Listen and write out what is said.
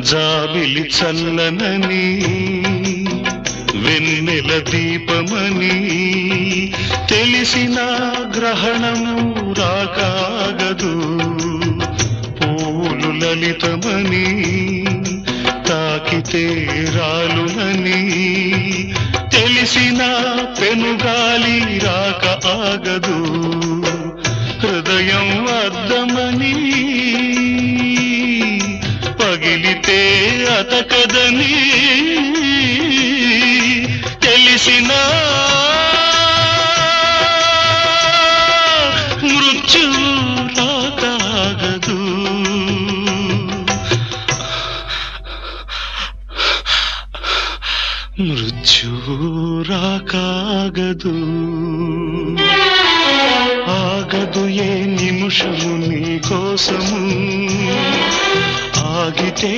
జాబిలి చల్లనని వెన్నెల దీపమని తెలిసిన గ్రహణము రాకాగదు. పూలు లలితమని తాకితే రాలునని తెలిసిన పెనుగాలి రాక ఆగదు. హృదయం అద్దమని పగిలితే అతకదని తెలిసిన మృత్యువు రాకాగదు. మృత్యువు రాకాగదు. ఆగదు ఏ నిమిషము నీ కోసము, ఆగితే